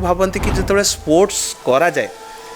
भावती कि जो स्पोर्ट्स करा जाए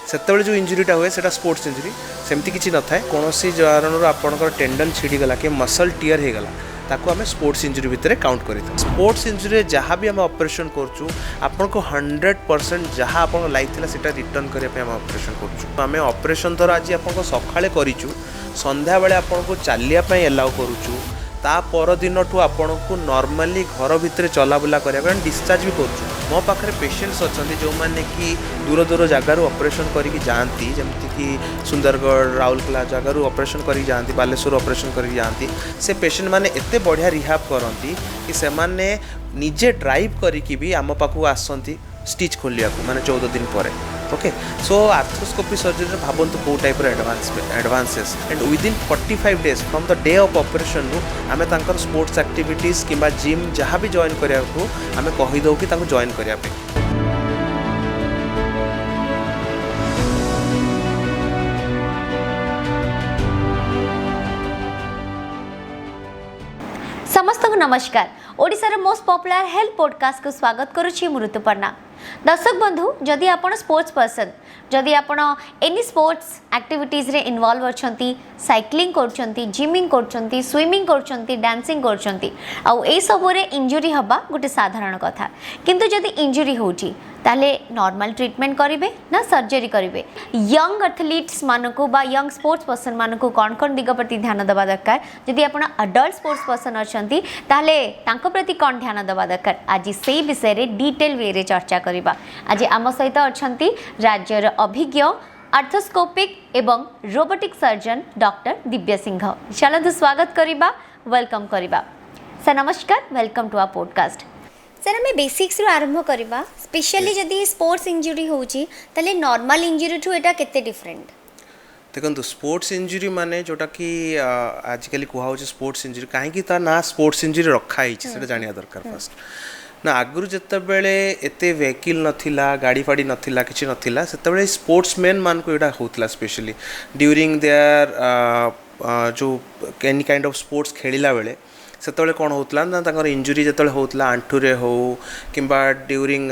से जो इंजुरीटा हुए से स्पोर्ट्स इंजुरी सेमती किसी न था कौन कारण आपंकर टेंडन छिड़ीगला कि मसल टीयर हो गला ताको आम स्पोर्ट्स इंजुरी भितर काउंट करें। स्पोर्ट्स इंजुरी जहाँ भी आम ऑपरेशन करूँ आपन को 100% जहाँ आप लाइफ था रिटर्न करने ऑपरेशन करें। ऑपरेशन थर आज आप सकाଳେ करूँ संध्या बेले आपन को चलिया एलाउ करूँ ता पर दिन ठू आपन को नॉर्मली घर भितर चलाबुला करा डिस्चार्ज भी करूँ। मो पाखे पेशेंट्स अच्छा जो मैंने कि दूर दूर जगार ऑपरेशन करके जाती जमती कि सुंदरगढ़ राउरकेला जगार ऑपरेशन करके जाती बालेश्वर ऑपरेशन करके जाती से पेशेंट मैंने एते बढ़िया रिहाब करती कि से माने निजे ड्राइव करके भी आम पाखु आसती स्टिच खोलिया माने 14 दिन पर। ओके सो आर्थ्रोस्कोपी सर्जरी भावतु कौ type advances and within 45 days from the day of operation आम तांकर स्पोर्ट्स एक्टिविटीज किंबा जिम जहाँ भी जॉइन करिया को आम कहीदे कि जॉइन करने। समस्त को नमस्कार। ओडिशार मोस्ट पॉपुलर हेल्थ पॉडकास्ट को स्वागत करुछि मु ऋतुपर्णा। दर्शक बंधु जदि आपण स्पोर्ट्स पर्सन जदि आपण एनी स्पोर्ट्स एक्टिविटीज रे इन्वॉल्व अछंती साइक्लिंग करछंती जिमिंग करछंती स्विमिंग करछंती डांसिंग करछंती आ ए सब रे इंजुरी हबा गोटे साधारण कथा किंतु जदि इंजुरी होची ताले नॉर्मल ट्रीटमेंट करिवे ना सर्जरी करिवे। यंग एथलीट्स मानको बा यंग स्पोर्ट्स पर्सन मानको कोन दिग प्रति ध्यान देबा दरकार जदि आपण अडल्ट स्पोर्ट्स पर्सन अछंती ताले तांको प्रति कोन ध्यान देबा दरकार आज सेही विषय रे डिटेल वे रे चर्चा करिबा। आज आम सहित अछंती राज्यर अभिज्ञ आर्थ्रोस्कोपिक एवं robotic surgeon doctor Divya Singh. चलतु स्वागत करिबा वेलकम करिबा। सर नमस्कार welcome to our podcast. Sir आम बेसिक्स रु आरंभ करवा स्पेशली जदि स्पोर्ट्स इंजुरी होची ताले नॉर्मल इंजुरी ठू एटा केते डिफरेंट। देखो स्पोर्ट्स इंजुरी माने जोटा कि आजिकल कहूँ स्पोर्ट्स इंजुरी कहीं ना स्पोर्ट्स इंजुरी रखाई से जाना दरकार फास्ट ना आगुरी जिते बड़े एत वेहिकल नाला गाड़ी फाड़ी नाला कि नाला से स्पोर्ट्स मैन मान को यहाँ होता स्पेशली ड्यूरिंग देयर जो एनी काइंड ऑफ स्पोर्ट्स खेलला बेले से कौन होता ना इंजुरी जो होता आंठुरे हो कि ड्यूरिंग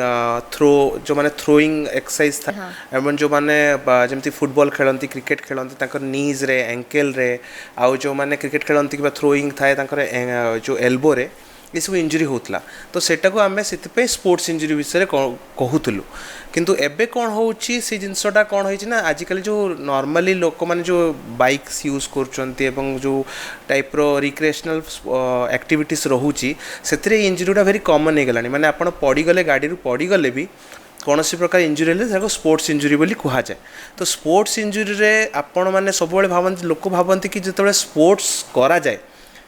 थ्रो जो माने थ्रोइंग एक्सरसाइज था एवं जो माने जमती फुटबॉल खेलती क्रिकेट खेलती नीज रे एंकल रे आउ जो माने क्रिकेट खेलती कि थ्रोइंग थाए जो एल्बो रे ये सब इंजुरी होता तो सेटा को आम से स्पोर्ट्स इंजुरी विषय कहूलु किंतु एबे कौन होची से जिनसटा कौन होची ना आजिकल जो नॉर्मली लोक माने जो बाइक्स यूज करचंती एवं जो टाइप रो रिक्रिएशनल एक्टिविटीज रोची से इंजुरीटा वेरी कॉमन हो गलानी माने आपण पड़ी गले गाड़ी रू पड़ी गले भी कौन प्रकार इंजुरी है स्पोर्ट्स इंजुरी बोली कह जाए। तो स्पोर्ट्स इंजुरी रे आपण माने सब भावती लोक भावती कि जो स्पोर्ट्स करा जाए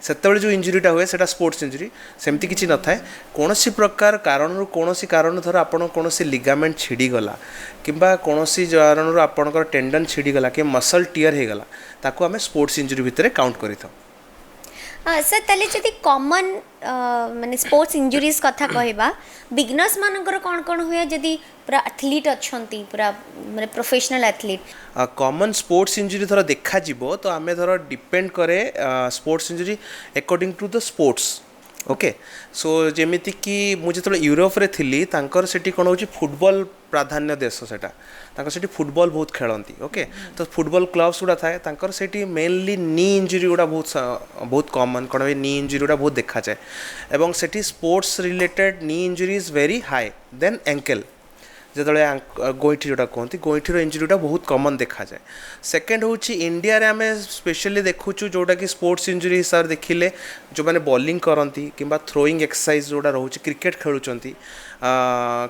से जो इंजुरीटा हुए से स्पोर्ट्स इंजुरी सेमती किसी न था कौन प्रकार कारण धर आपन कौन लिगामेंट छिड़ीगला किंबा कौन कारण आपंकर टेंडन छिड़ीगला कि मसल टीयर हो गला ताको आम स्पोर्ट्स इंजुरी भितर काउंट करें। सर ताले जदि कॉमन माने स्पोर्ट्स इंजुरीज कथा कहबा बिगनर्स मानकर कौन कौन हुए जदि पूरा एथलीट अछंती पूरा माने professional athlete common sports injury थोड़ा देखा जीवो तो आमे थोड़ा डिपेंड करे sports injury according to the sports. Okay so जेमिति कि मुझे जो यूरोप रे थिली तांकर सेठी कोन होची फुटबॉल प्राधान्य देश सेटा तांकर सेठी फुटबॉल बहुत खेलती। ओके तो फुटबॉल क्लब्स गुड़ा थाए तांकर सेठी मेनली नी इंजुरी गुड़ा बहुत कॉमन कौन नी इंजुरी गुड़ा बहुत देखा जाए एवं सेठी स्पोर्ट्स रिलेटेड नी injury is very high then ankle जो गोईठी जोटा कहते गोईठीर इंजुरीटा बहुत कॉमन देखा जाए। सेकेंड हूँ इंडिया रे आमे स्पेशली देखुचु जोटा कि स्पोर्ट्स इंजुरी हिसाब से देखिले जो मैंने बॉलिंग करती कि थ्रोइंग एक्सरसाइज जोटा रोचे क्रिकेट खेलुंट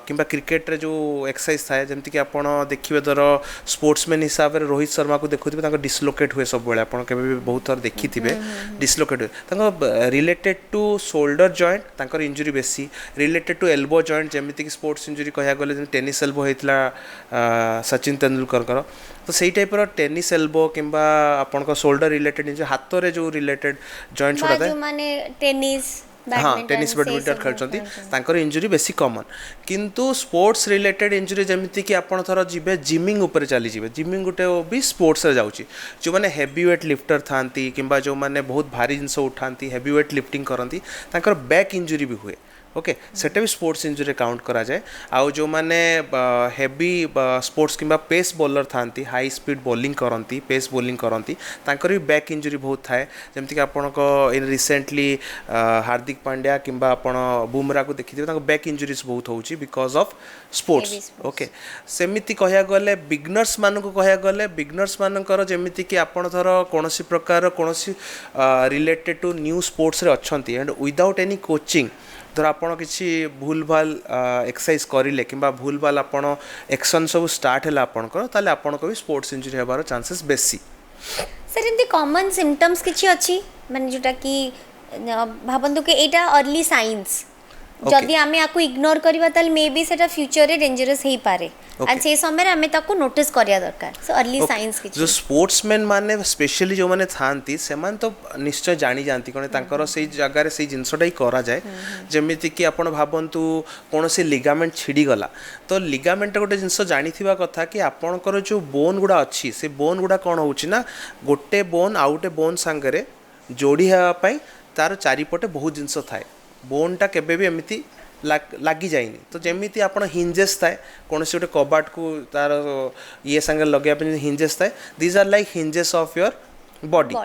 कि क्रिकेट रे जो एक्सरसाइज थाए जमती कि आपड़ देखिए धर स्पोर्ट्समैन हिसाब से रोहित शर्मा को देखुए डिस्लोकेट हुए सब बेले आप बहुत थर देखी थे डिस्लोकेट हुए रिलेटेड टू शोल्डर जॉइंट तांकर इंजुरी बेसी रिलेटेड टू एल्बो जॉइंट जमीती कि स्पोर्ट्स इंजुरी कह गले टेनिस एल्बो होता सचिन तेंदुलकर तो सही टाइप टेनिस एल्बो कि आपन शोल्डर रिलेटेड इंजुरी हाथ में जो रिलेटेड जॉइंट होता है हाँ टेनिस बैडमिंटन खेलते इंजुरी बेसी कॉमन किंतु स्पोर्ट्स रिलेटेड इंजुरी जमीती कि आप थर जी जिमिंग उपर चली जाए जिमिंग गोटे भी स्पोर्ट्स जाऊँगी जो मैंने हेवी वेट लिफ्टर था कि जो मैंने बहुत भारी जिनस उठाती हेवी वेट लिफ्टिंग करती बैक इंजुरी भी हुए ओके सेटा भी स्पोर्ट्स इंजुरी काउंट करा जाए आउ जो माने हेवी स्पोर्ट्स किंबा पेस बॉलर थांती हाई स्पीड बॉलिंग करती पेस बॉलिंग करती तांकर भी बैक इंजुरी बहुत थाए जमती कि आपनक इन रिसेंटली हार्दिक पांड्या किंबा आपण बुमरा को देखिथिबे तांको बैक इंजुरीज बहुत होउची बिकॉज ऑफ स्पोर्ट्स ओके सेमिति कहया गले बिगनर्स मान को कहया गले बिगनर्स मानकर जेमिति कि आपण धर कोनोसी प्रकार कोनोसी रिलेटेड टू न्यू स्पोर्ट्स रे अछंती एंड विदाउट एनी कोचिंग धर आपण किसी भूल भाल एक्सरसाइज करिले किंबा भूल भाल आपण एक्शन सब स्टार्ट हैला आपणकर ताले आपणको भी स्पोर्ट्स इंजुरी हेबार चांसेस बेसी सर एमती कॉमन सिम्पटम्स किछि अछि माने जोटा कि भाबंतु कि एटा अर्ली साइंस जदि आमे आकु इग्नोर करबा ताल मे बी सेटा फ्यूचर रे डेंजरस हेई पारे एंड से समय रे आमे ताकु नोटिस करिया दरकार सो अर्ली साइंस किछि जो स्पोर्ट्समैन माने स्पेशली जो माने थांती सेमान तो निश्चय जानी जानती कोने तांकर सेई जगह रे सेई जिंसटाई करा जाय जेमिति कि आपण भाबंतु कोनोसी लिगामेंट छिडी गला तो लिगामेंट गोटे जिंस जानिथिबा कथा कि आपणकर जो बोन गुडा अछि से बोन गुडा कोन होउची ना गोटे बोन आउटे बोन संगरे जोड़ी हेबा पई तार चारिपटे बहुत जिंस थाए बोनटा केबे भी एमिति लगी जाइनी तो जमीती आप हिंजेस थाए कौन से गोटे कबाट को तार ये संगे लगे हिंजेस थाए these are like hinges of your body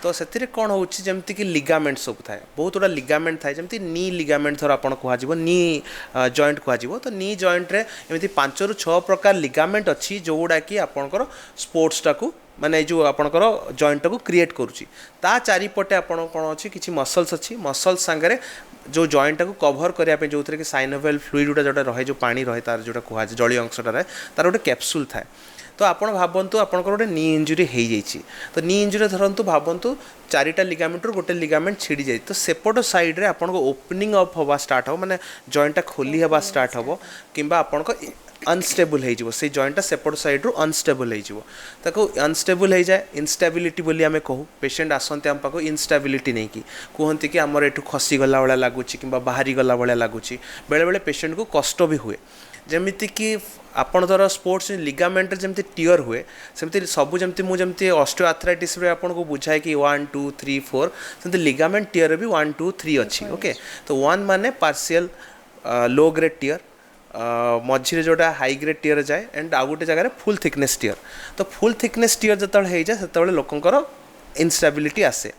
तो से कौन होची जमती कि लिगामेंट सब थाए बहुत गुड़ा लिगामेंट थाए जमती नी लिगामेंट थर आपन कहजिवो नी जॉइंट कहजिवो तो नी जॉइंट रे एमिति 5 ରୁ 6 प्रकार लिगामेंट अच्छी जो गुड़ा कि आपनकर स्पोर्ट्स टाकू माने जो आपनकर जॉइंट को क्रिएट करूची ता चारिपटे आपन कोन अछि किछि मसल्स अछि मसल्स संगरे जो जॉइंट को कवर करिया पे जोथरे कि साइनोवियल फ्लूइड गुटा जोटा रहे जो पानी रहे तार जोटा कहआ जलीय अंशटा रहे तार गोटे कैप्सूल थाए तो आपण भाबंतु आपनकर गोटे नी इंजुरी हो जाइए तो नी इंजुरी धरतु भाबंतु 4टा लिगामेंट गोटे लिगामेंट छिड़ी जाए तो सेपट साइड रे आपन ओपनिंग अप हवा स्टार्ट हो माने जॉइंटा खोली हवा स्टार्ट हो किंबा आपन अनस्टेबल हो से जॉइंटा सेपट साइड रू अनस्टेबल हो अनस्टेबल हो जाए इनस्टेबिलिटी बोली आमे कहू पेशेंट आसते आम पाक इनस्टेबिलिटी नहीं कि कहते कि आमर एठू खसी गला भाया लगुच कि बाहरी गला भाया लगुच बेले बेले पेशेंट को कष्ट भी हुए जमीती कि आपन धर स्पोर्ट्स लिगामेंट जमती टीयर हुए सेमती सबू जमती मुझे ऑस्टियोआर्थराइटिस रे आपन को बुझाए कि 1 2 3 4 सेमती लिगामेंट टीयर भी 1 2 3 अच्छी ओके तो 1 माने पार्शियल लो ग्रेड टीयर मझे जोटा हाई ग्रेड टीयर जाए एंड आउ गोटे जगह फुल थिकनेस टीयर तो फुल थिकनेस टीयर जो हो जाए से लोकंर इनस्टेबिलिटी आसे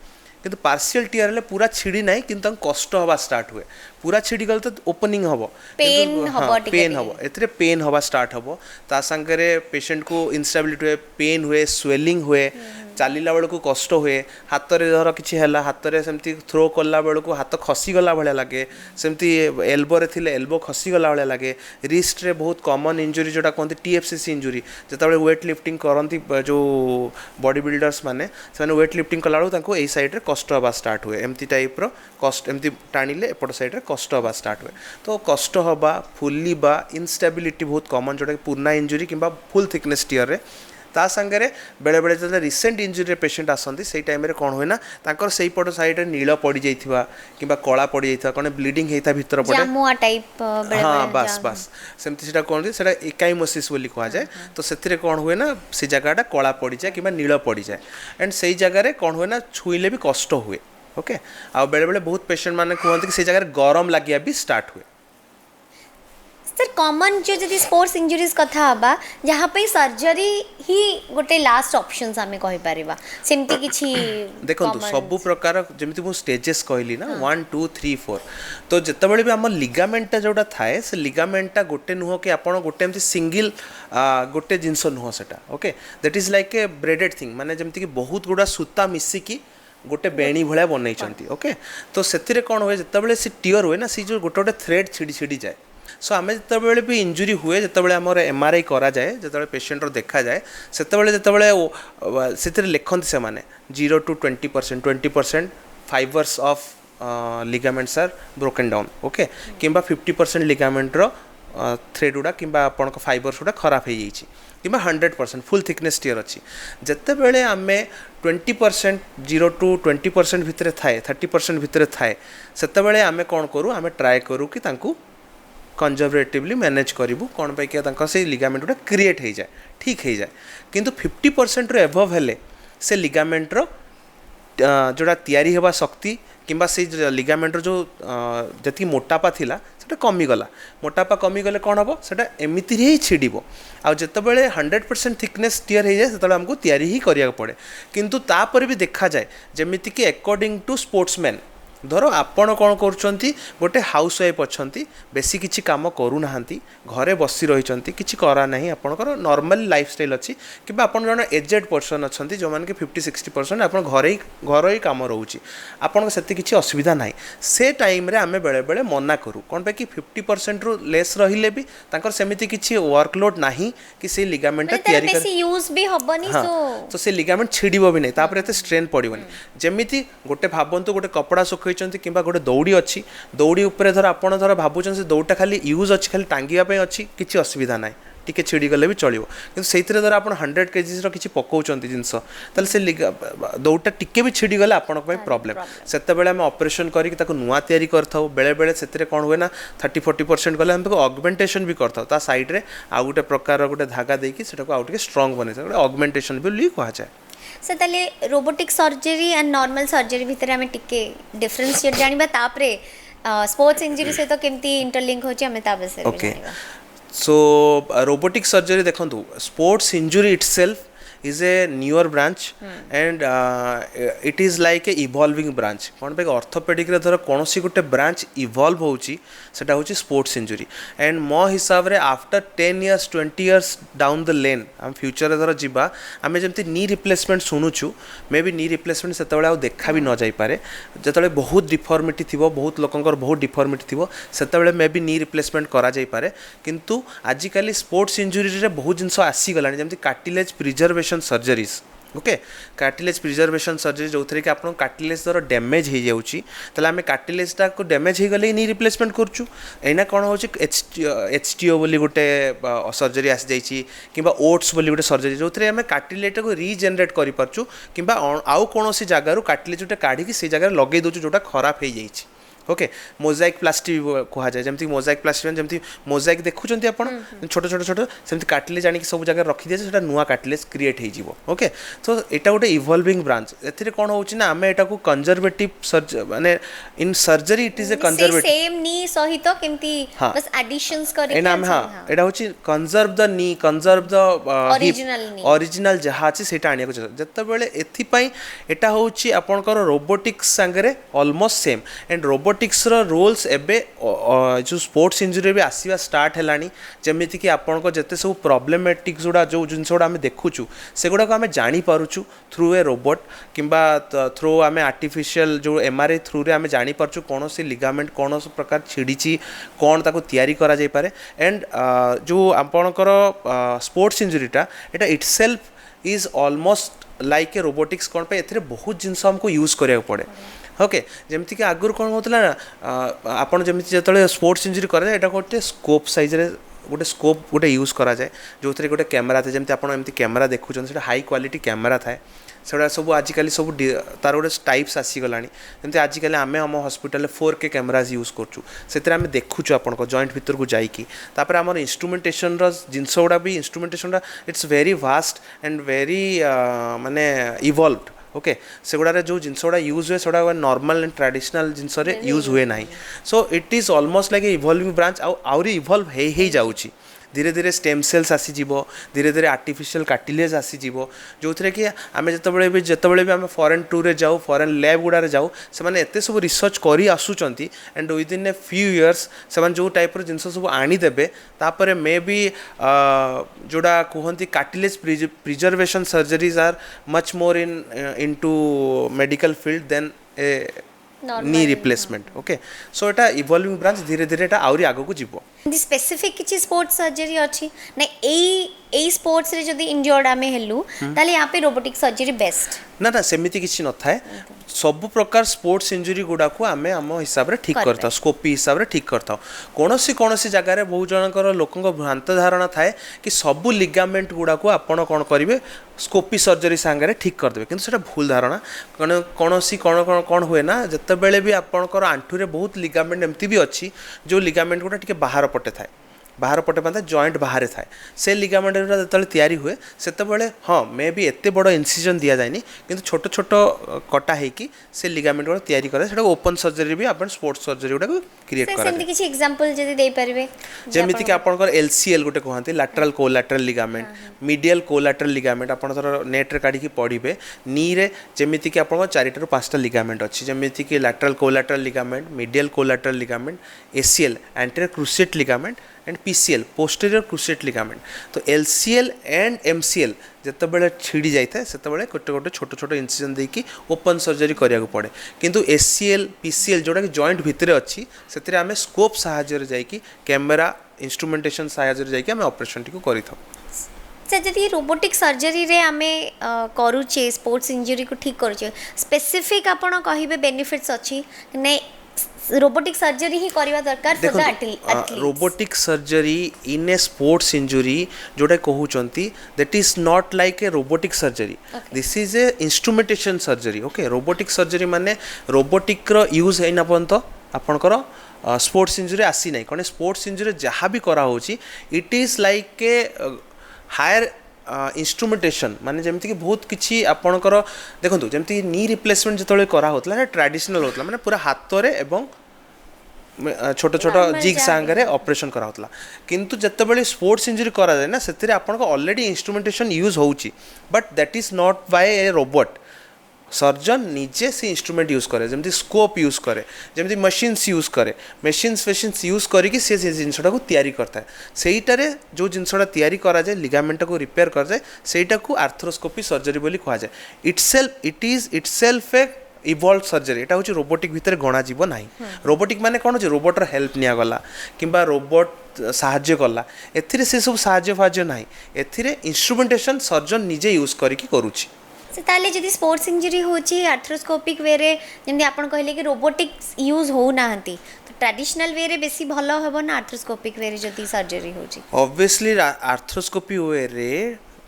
किंतु पार्शियल टीयर ले पूरा छिड़ी ना किंतु कष्ट हवा स्टार्ट हुए पूरा छिड़ी गल तो ओपनिंग हम पेन हम एथरे पेन हवा स्टार्ट हम ता संगरे पेशेंट को इनस्टेबिलिटी हुए पेन हुए स्वेलिंग हुए चलला बेलू कष्ट हुए हाथ में धर कि हाथ में सेमती थ्रो कला बेलू हाथ खसीगला भाया लगे सेमती एल्बोरे थिले एल्बो खसीगला भाया लगे रिस्ट रे बहुत कॉमन इंजुरी जोटा कहते TFCC इंजुरी जिते वेट लिफ्टिंग करती जो बॉडी बिल्डर्स माने वेट लिफ्टिंग कला बेलू यही साइड रे कष्ट हवा स्टार्ट हुए एमती टाइप रो कष्ट एमती टाणिले एपट साइड रे कष्ट हवा स्टार्ट हुए तो कष्ट हवा फुलिबा इनस्टेबिलिटी बहुत कॉमन जोटा पुराना इंजुरी किंबा फुल थिकनेस टीयर रे ता संगे बेले बेले जो रिसेंट इंजुरी पेशेंट आसती से टाइम कौन हुए ना तांकर सही पट साइड रे नील पड़ जाइथिबा किंबा कला पड़ जाइथिबा कोने ब्लीडिंग हेता भीतर पड़े जामुआ टाइप हाँ बस बस सेमती सेटा कोन सेटा एकाइमोसिस बोली कहा जाए तो सेथिरे कौन हुए ना से जगहटा कला पड़ जाए किंबा नील पड़ जाए एंड सही जगह रे कौन हुए ना छुईले भी कष्ट हुए ओके आ बेले बेले बहुत पेशेंट माने कहते कि से जगह गरम लागिया भी स्टार्ट हुए सर कॉमन जो जदि स्पोर्ट्स इंजुरीज कथा हबा जहाँ पे सर्जरी ही गोटे लास्ट ऑप्शंस आमे कहि परिबा सेमती किछि देखंतु सब प्रकार जेमिति मु स्टेजेस कहली ना 1 2 3 4 तो जतबेले भी हम लिगामेंट जोटा थाए से लिगामेंटा गोटे नुह कि आपण गोटे एमति सिंगल गोटे जिंस नुह सेटा okay that is like a braided thing माने जेमति कि बहुत गुडा सूता मिसी की गोटे बेणी भाया बनई ओके तो से कौन हुए जिते से टीयर हुए ना सी जो गोटे गोटे थ्रेड छिड़ी छिड़ी जाए सो आम जिते भी इंजुरी हुए जिते आम MRI करा जाए जिते पेशेंट देखा जाए से लिखती से माने 0 to 20% 20% fibres of ligaments are broken down okay किंबा 50% लिगामेंट रो थ्रेड गुड़ा कि फाइबर्स गुड़ा खराब हो जाइए कि 100% फुल थिकनेस टीयर अच्छी जिते बेले आम 20% 0 to 20% भितर थाए 30% भितर थाए से आम कौन करूँ आम ट्राए करूँ कि कंजर्वेटिवली मैनेज करूँ कौन पाई से लिगामेंट गुड़ा क्रिएट हो जाए ठीक हो जाए किंतु 50% रो एभव हेले से लिगामेंट रो जोड़ा तैयारी हेबा शक्ति किंबा से लिगामेंटर जो जी मोटापा थिला सेटा कमीगला मोटापा कमीगले कौन हम सेटा एमती ही छिड़ आउ जितेबाला 100% थिकनेस टीयर हो जाए से आमको तैयारी ही करिया पड़े किंतु तापर भी देखा जाए जमीती कि अकॉर्डिंग टू स्पोर्ट्समैन धर आपण कौन कर गोटे हाउस वाइफ अच्छा बेसी किसी कम करूना घरे बसी रही किसी करा ना आपंकर नॉर्मल लाइफस्टाइल अच्छी कि आपन जन एजेड पर्सन अच्छा जो मैंने कि 50-60% आप घर ही कम रोचे आपन से किसी असुविधा ना से टाइम रे आमे बेले बेले मना करूँ कौन पे कि 50% रु लेस रहिले भी तांकर सेमिति किसी वर्कलोड ना कि से लिगामेंट तैयारी कर यूज भी हबनी तो से लिगामेंट छिड़िबो भी नहीं तापर एते स्ट्रेन पड़िबनी जेमिति गोटे भाबंतु गोटे कपड़ा सुखै कि गोटे दौड़ी अच्छी दौड़ी उपर धर आप धर भावुन से दौड़टा खाली यूज अच्छी खाली टांगिया अच्छी किसी असुविधा ना टिके छिड़गले भी चलो कि से धर आप 100 kg किसी पकाउं जिनस से दौड़टा टिके भी छिड़गले आपण प्रोब्लेम से आम ऑपरेशन करके नुआ तैयारी करता बेले बेले से कौन हुए ना 30-40% गले आम ऑगमेंटेशन भी करता साइड में आउ गोटे प्रकार गोटे धागा देकी आउ टे स्ट्रंग बने गोटे ऑगमेंटेशन भी कहा जाए से ताले robotic surgery and normal surgery भितर आमे टिके डिफरेंस जानिबा तापरे स्पोर्ट्स इंजरी से तो केमती इंटरलिंक होची हमें ता विषय में जानिबा सो रोबोटिक सर्जरी देखंतु sports injury itself is a newer branch and it is like a evolving branch कौन पे ऑर्थोपेडिक रे धर कौन सी गोटे ब्रांच इवॉल्व होची सेटा होची स्पोर्ट्स इंजरी एंड मो हिसाब रे after 10 years 20 years down the lane हम फ्यूचर रे धर जिबा आमे जेमति नी रिप्लेसमेंट सुनुछु मे बी नी रिप्लेसमेंट सेते बेला देखा भी न जाई पारे जेतले बहुत डिफॉर्मिटी थिबो बहुत लोकंकर बहुत डिफॉर्मिटी थिबो सेते बेले मे बी नी रिप्लेसमेंट करा जाई पारे किंतु आजिकली स्पोर्ट्स इंजरी रे बहुत जिंस आसी गलानी जेमति cartilage preservation surgeries okay cartilage preservation surgery जो थे कि आप कार्टिलेज द्वारा डैमेज हो जाऊँगी तेल आम कार्टिलेजटा को डैमेज हो गले नहीं रिप्लेसमेंट करूँ एना कौन हो HTO बोली गोटे सर्जरी आसी जाइए कि ओट्स बोली गोटे सर्जरी जो थे आम कार्टिलेज को रिजेनरेट करूँ कि आउ कौन जगार कार्टिलेज गोटे काढ़ी से जगह लगे दूँ जोटा खराब हो जाइए ओके मोजाइक प्लास्टी कहा जाए जमती मोजाइक प्लास्टी जमती मोजाइक देखुंत आप छोट छोट छोट सेमती कार्टिलेज आनिक सब जगह रखी दिए से नुआ कार्टिलेज क्रिएट हो ओके तो यहाँ गोटे इवॉल्विंग ब्रांच ए कौन होना आम एटा को कंजर्वेटिव माने in surgery it is a conservative same नी सहित केमती बस एडिशंस करे एना हम हां एटा होची conserve the knee conserve the original जहा अछि सेटा आनिया को जत्ते बेले एथि पई एटा होची आपनकर रोबोटिक्स संगरे ऑलमोस्ट सेम एंड रोबोटिक्स रो रोल्स एबे जो स्पोर्ट्स इंजरी भी आसीबा स्टार्ट हेलानी जेमिति कि आपनको जते सब प्रॉब्लमेटिक जोडा जो जिंस जोडा हम देखुछु सेगुडा को हम जानि पारुछु थ्रू ए रोबोट किंबा थ्रू आम आर्टिफिशियल जो MRI थ्रू रे आम जानि पारुछु कोन से लिगामेंट कोन से प्रकार छिड़ीची कोन ताको तैयारी करा जाय पारे एंड जो आपनकर स्पोर्ट्स इंजरीटा एटा itself is almost like a robotics कोन पे एथरे बहुत जिंस हमको यूज करिया पड़े ओके जमीक आगुरी कौन होता ना आपड़ जमी जो स्पोर्ट्स इंजरी कराए यहाँ गोटे स्कोप साइज रे गोटे स्कोप गोटे यूज करा जाए जो थे गोटे कैमेरा थे जमी आप कैमेरा देखुं से हाई क्वालिटी कैमेरा थाए से सब आजिकल सब तार गोटे टाइप्स आसीगला जमी आजिकल आम आम हस्पिटाल 4K कैमेराज यूज करें आम देखुचु आप जॉइंट भितर को जाकि आम इंस्ट्रुमेंटेशन जिनस गुड़ा भी instrumentation it's very vast and very माने इवॉल्व्ड ओके से गुड़ा जो जिनस गुड़ा यूज हुए से normal and traditional genus use हुए ना so it is almost like A evolving branch आउरी इवॉल्व हो जाऊँगी धीरे धीरे स्टेम सेल्स आसीज धीरे धीरे आर्टिफिशियल कार्टिलेज आसीज जो थे कि आम जिते भी आम फॉरेन टूर रे जाऊ फॉरेन लैब गुड़ा जाऊ से एत सब रिसर्च कर आसुंच and within a few years से जो टाइप जिनस सब आनीदेवे तापर मे बी जोड़ा कहती cartilage preservation surgeries are much more into medical field than a knee replacement okay so एटा इवॉल्विंग ब्रांच धीरे धीरे एटा आउरी आगो को जीवो स्पेसिफिक किछि स्पोर्ट्स सर्जरी अछि ना एई स्पोर्ट्स रे जदी इंजर्ड आमे हेलु ताले यहाँ पे रोबोटिक सर्जरी बेस्ट ना ना सेमिति किछि न थाए सब प्रकार स्पोर्ट्स इंजरी गुड़ा को आमे आम हिसाब रे ठीक करता स्कोपी हिसाब रे ठीक करता कौन जगह रे बहुत जनकर लोकंक भ्रांत धारणा थाए कि सबु लिगामेंट गुड़ा को आपण कोन करिवे स्कोपी सर्जरी सांगरे ठीक कर देबे किंतु सेटा भूल धारणा कौन हुए ना जते बेले भी आपणकर आंठू रे बहुत लिगामेंट एमती भी अच्छी जो लिगामेंट गुड़ा टिके बाहर पटे थाए बाहर पटे बांधा जॉइंट बाहर थाए से लिगामेंट जो तैयारी हुए से हाँ मे बी एत बड़ इनसिजन दि जाए कि छोट छोट कटा होगी से लिगामेंट गुड़ा तैयारी करे से ओपन सर्जरी भी आप स्पोर्ट्स सर्जरी गुड़ा क्रिएट सर करा सेमती किसी एग्जांपल जदी दे परिबे जेमिति कि आपनकर एलसीएल गुटे कहते lateral collateral ligament medial collateral ligament आपन थर नेट रे काढी की पढिबे नी रे जेमिति कि आपन 4 ରୁ 5टा लिगामेंट अछि जेमिति कि lateral collateral ligament medial collateral ligament ACL anterior cruciate ligament and PCL posterior cruciate ligament तो एलसीएल एंड एमसीएल जितेबाला छिड़ी जाए से गोटे गोटे छोट छोट इनसिजन देकी ओपन सर्जरी करिया पड़े किंतु एसीएल पीसीएल जोटा कि जॉइंट भितर अच्छी से आम स्कोप साहाय्य जाइकी कैमेरा इंस्ट्रूमेंटेशन साहाय्य जाइकी आम ऑपरेशन टी करि थाउ से जदि रोबोटिक सर्जरी रे आमे करूचे स्पोर्ट्स इंजरी को ठीक करूचे स्पेसिफिक आपण कहिबे बेनिफिट्स अछि नै रोबोटिक सर्जरी ही करवा दरकार for the athlete robotic surgery in a sports injury जोटा कहउचंती that is not like a robotic surgery this is a instrumentation surgery okay robotic surgery माने रोबोटिक रो यूज हैना पर्यंत आपनकर स्पोर्ट्स इंजुरी आसी नै कोन स्पोर्ट्स इंजुरी जहाँ भी करा होची it is like a higher instrumentation माने जमती कि बहुत किछि आपणकर देखंतु जमती नी रिप्लेसमेंट जतले करा होतला ट्रेडिशनल होतला माने पूरा हाथ रे एवं छोट छोट जिग सांगरे ऑपरेशन करा होतला किंतु जतबेले स्पोर्ट्स इंजरी करा जाय ना सेतिरे आपणको ऑलरेडी इंस्ट्रूमेंटेशन यूज होउची but that is not by a robot surgeon निजे से इंस्ट्रूमेंट यूज करे जमती स्कोप यूज करे जमती मशीन्स यूज करे मशीन्स यूज करिकी से जिनसटा को तैयारी करता है सेइटारे जो जिनसटा तैयारी करा जाए लिगामेंट को रिपेयर कर जाए सेइटा को आर्थ्रोस्कोपी सर्जरी बोली कहा जाए it is itself A evolve surgery एटा होची रोबोटिक भितर गणा जीव नाही रोबोटिक माने कोन होची रोबोटर हेल्प निया गला किंबा रोबोट साहाय्य कला एथिरे से सब साहाय्य फाहाय्य नाही एथिरे इंस्ट्रूमेंटेशन सर्जन निजे यूज करिकी करूची से ताले जदि स्पोर्ट्स इंजरी होची आर्थ्रोस्कोपिक वे रे जेंति आपण कहले कि रोबोटिक्स यूज हो नाहंती तो ट्रेडिशनल वे रे बेसी भलो हेबो ना आर्थ्रोस्कोपिक वे रे जदि सर्जरी होची ऑब्वियसली आर्थ्रोस्कोपी वे रे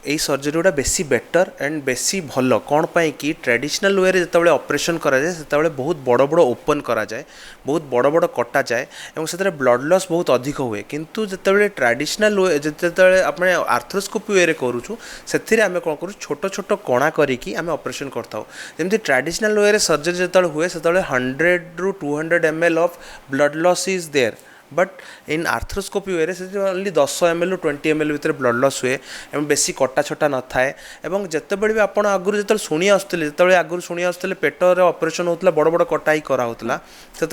यही सर्जरी गुड़ा बेसी बेटर एंड बेसी भल कौन पाई कि ट्रेडिशनल वे जिते ऑपरेशन करा जाए से बहुत बड़ बड़ ओपन करा जाए बहुत बड़ बड़ कटा जाए और से ब्लड लॉस बहुत अधिक हुए किंतु जिते ट्रेडिशनल वे जिते अपने आर्थ्रोस्कोपी वे करूँ से आम कौन करूँ छोट छोट कणा करिकी आम ऑपरेशन करताऊ जमी ट्रेडिशनल वे सर्जरी जिते हुए से 100 ରୁ 200 ml of blood loss is there but in arthroscopy way only 10 ml ରୁ 20 ml भितर ब्लड लॉस हुए एवं बेसी कटा छटा न थाए एवं जितेबले भी आप आगुरी जो शुणी आसुले जो आगुरी शुणी आसुले पेटर ऑपरेशन होता बड़ बड़ कटा ही करा होता से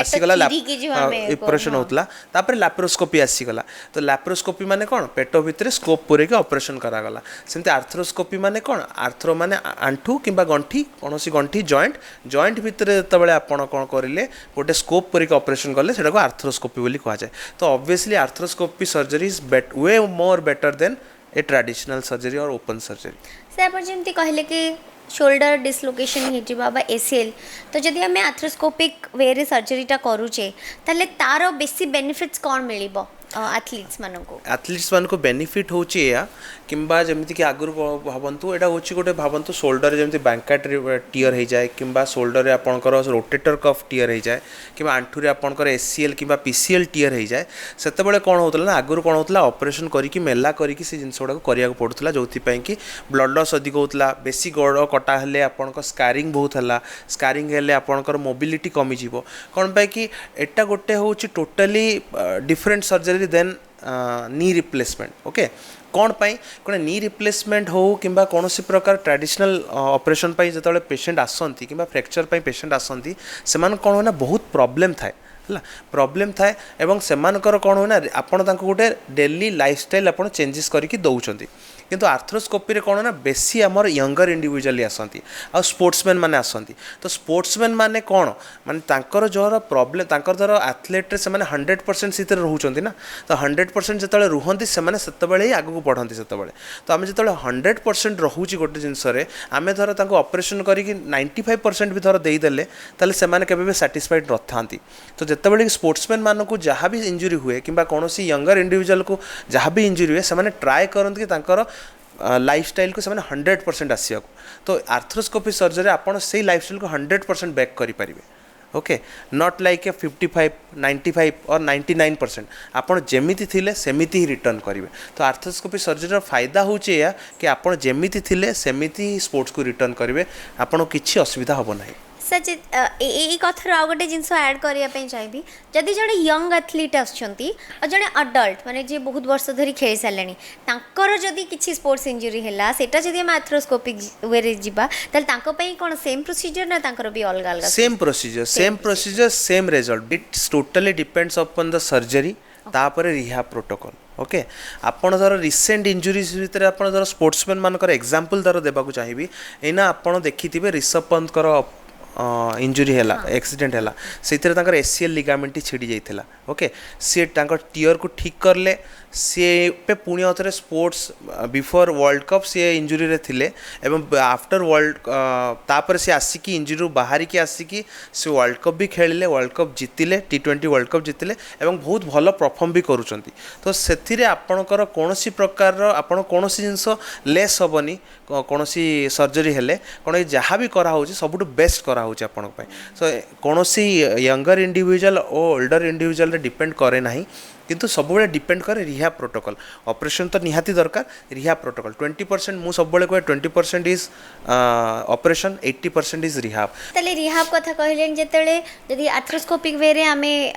आसीगला ऑपरेशन होता लैप्रोस्कोपी आसीगला तो लैप्रोस्कोपी माने कौन पेट भितर स्कोप पूरे ऑपरेशन करागला सेमती आर्थ्रोस्कोपी माने कौन आर्थ्रो माने आंठू किंबा गंठी कौन गंठी जॉइंट भितर जो आप कौन करेंगे गोटे स्कोप पूरे ऑपरेशन कले को आर्थ्रोस्कोपी बोली कहा जाए तो obviously arthroscopy surgery is way more better than A traditional surgery और ओपन सर्जरी से आप जमती कहले कि शोल्डर डिसलोकेशन हो एसीएल तो जदि आम आर्थ्रोस्कोपिक वे रे सर्जरीटा करूचे ताले तार बेसी बेनिफिट्स कौन मिलिबो एथलीट्स मान को बेनिफिट होची या किंबा जमिति कि आगुर भावंतु एटा होची गोटे भावंतु शोल्डर जमिति बैंकाट टियर हो जाए किंबा शोल्डर रे आपनकर रोटेटर कफ टियर हो जाए किंबा आंठू रे आपनकर एसीएल किंबा पीसीएल टियर हो जाए सेतेबेले कोन होतला ना आगुर कोन होतला ऑपरेशन करिकि मेला करिकि से जिंस गुडा करिया को पडुतला जोथि पई कि ब्लड लॉस अधिक होतला बेसी गोड़ कटा हेले आपनकर स्कारिंग बहुत हला स्कारिंग हेले आपनकर मोबिलिटी कमी जीवो कोन पई कि एटा गोटे होची totally different surgery than knee replacement okay कौन पाई कौन नी रिप्लेसमेंट हो किंबा कौन सी प्रकार ट्रेडिशनल ऑपरेशन पाई जो पेशेंट आसती कि फ्रैक्चर पाई पेशेंट आसती से कौन होना बहुत प्रॉब्लम थाए है प्रॉब्लम थाए एवं सेमानकर कौन होना आपण तांको गोटे डेली लाइफस्टाइल आपण चेंजेस करके दौरान किंतु आर्थ्रोस्कोपी कौन ना बेसी आमर यंगर इंडिविजुअली आसती आ स्पोर्ट्समैन माने आसती तो स्पोर्ट्समैन माने कौन माने तांकर जोर प्रॉब्लम तांकर धर एथलेट से 100% से रोचंती ना तो 100% जिते रुहंती से ही आगू बढ़ती से तो आम जो 100% रोचे गोटे जिनस आम धर ऑपरेशन करके 95% भी धर देदेले ताले से केबे सैटिस्फाइड न तो जितेबाला स्पोर्ट्समैन मान को जहाँ भी इंजुरी हुए कि कौन यंगर इंडिविजुअल को जहाँ भी इंजुरी हुए से ट्राए करते कि लाइफस्टाइल को से 100% आसिया तो आर्थ्रोस्कोपी सर्जरी आपड़ से लाइफस्टाइल को 100% बैक करें ओके नॉट लाइक ए 55 95 और 99% आपण जेमिति थिले सेमिति ही रिटर्न करेंगे तो आर्थ्रोस्कोपी सर्जरी फायदा होचे या कि आपण जेमिति थिले सेमिति ही स्पोर्ट्स को रिटर्न करेंगे आपण किछि असुविधा हबो नाही सच ये कथर आउ गोटे जिनस ऐड करने चाहिए जदि जड़े यंग एथलीट आसछंती और जड़े अडल्ट माने जे बहुत वर्ष धरी खेल सारे तांकर जदि किछि स्पोर्ट्स इंजुरी हैला सेटा जदि हम आर्थ्रोस्कोपिक वे रे जिबा तल तांको पई कोन सेम प्रोसीजर ना तांकर भी अलग अलग same procedure same result it's totally depends upon the surgery तापर रिहा प्रोटोकॉल ओके आपण धर रिसेंट इंजुरीज भितर आपण धर स्पोर्ट्समैन मानकर एग्जांपल धर देबा को चाहिबी एना आपण देखिथिबे ऋषभ पंतकर इंजुरी है एक्सीडेंट है से एसीएल लिगामेंट छिड़ी जाइला ओके सी टीयर को ठीक करले सी पे पुणी अथरे स्पोर्ट्स बिफोर वर्ल्ड कप सी इंजुरी रे थिले एवं आफ्टर वर्ल्ड तापर सी आसिकी इंजुरी बाहर की आसिकी से वर्ल्ड कप भी खेलिले वर्ल्ड कप जितिले T20 वर्ल्ड कप जितिले एवं बहुत भल परफॉर्म भी करूछंती तो सेथिरे आपणकर कोनोसी प्रकार आपण कोनोसी जिंस लेस होबनी कोनोसी सर्जरी हेले कोन जहाँ भी करा होची सबुटु बेस्ट करा होची आपण पय सो कोनोसी यंगर इंडिविजुअल और ओल्डर इंडिविजुअल रे डिपेंड करे नाही किंतु सब बड़े डिपेंड करे रिहाब प्रोटोकॉल ऑपरेशन तो निहाती दरकार रिहाब प्रोटोकॉल 20% मु सब बड़े कहे 20% इज ऑपरेशन 80% इज रिहाब तले रिहाब कथा कहलेन जेतेले यदि आर्थ्रोस्कोपिक वे रे हमें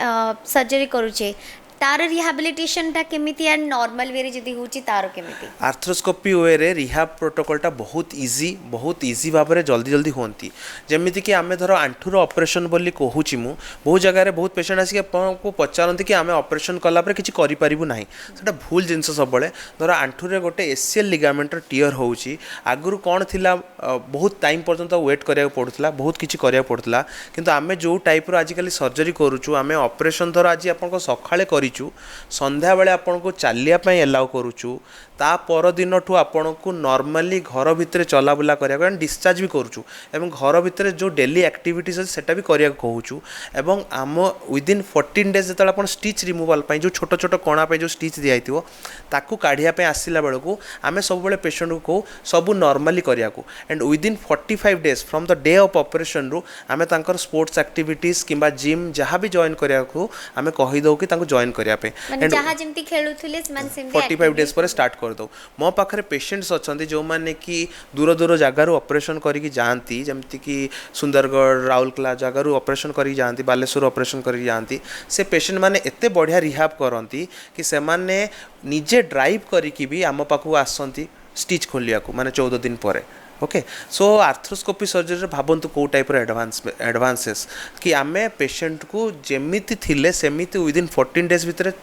सर्जरी करूचे तार रिहैबिलिटेशन टा केमिति एंड नॉर्मल वे रे जदी होची तार केमिति आर्थ्रोस्कोपी वे रे रिहाब प्रोटोकॉल टा बहुत इजी भाबरे जल्दी जल्दी होंती जेमिति कि आमे धरो आंठुर ऑपरेशन बोली कहूची मु बहुत जगह रे बहुत पेशेंट आसी को पचारंती कि आमे ऑपरेशन कला पर किछि करि परिबु नाही सेटा भूल जिंस सब बळे धरो आंठुर रे गोटे एसीएल लिगामेंट टियर होउची आगुरु कोन थिला बहुत टाइम पर्यंत वेट करिया पडुतला बहुत किछि करिया पडुतला किंतु आमे जो टाइप रो आजिकली सर्जरी करूछु आमे ऑपरेशन धरो आज आपन को सखाळे करिछु संध्या बेले आपन को चालिया पई एलाउ करूछु ता पर दिन ठू आपन को नॉर्मली घर भितर चला बुला करिया कारण डिस्चार्ज भी करूछु एवं घर भितर जो डेली एक्टिविटीज सेटा भी करिया कहूछु एवं आम विदिन 14 डेज जतला आपन स्टिच रिमूवल पई जो छोट छोट कणा पे जो स्टिच दियाइतिवो ताकू काढिया पे आसिला बेल को आमे सब बेले पेशेंट को सब नॉर्मली करिया को and within 45 days from the day of operation रु आमे तांकर स्पोर्ट्स एक्टिविटीज किबा जिम जहां भी जॉइन करिया को आमे कहि दो कि तांको जॉइन करिया पे माने जहां जेमति खेलुथिले मन सेमति 45 डेज पर स्टार्ट कर दो मो पाखरे पेशेंट्स अछंती जो माने कि दूर दूर जगार ऑपरेशन करिकी जानती जमती कि सुंदरगढ़ राउरकेला जगार ऑपरेशन करिकी जानती बालेश्वर ऑपरेशन करिकी जानती से पेशेंट माने एते बढ़िया रिहाब करंती कि से माने निजे ड्राइव करिकी भी आम पाखु आसंती स्टिच खोलिया को माने 14 दिन पर ओके सो आर्थ्रोस्कोपी सर्जरी भावतु कौ टाइप एडवांसेस कि आमे पेशेंट को जेमिति थिले सेमिति विदिन 14 डेज भितर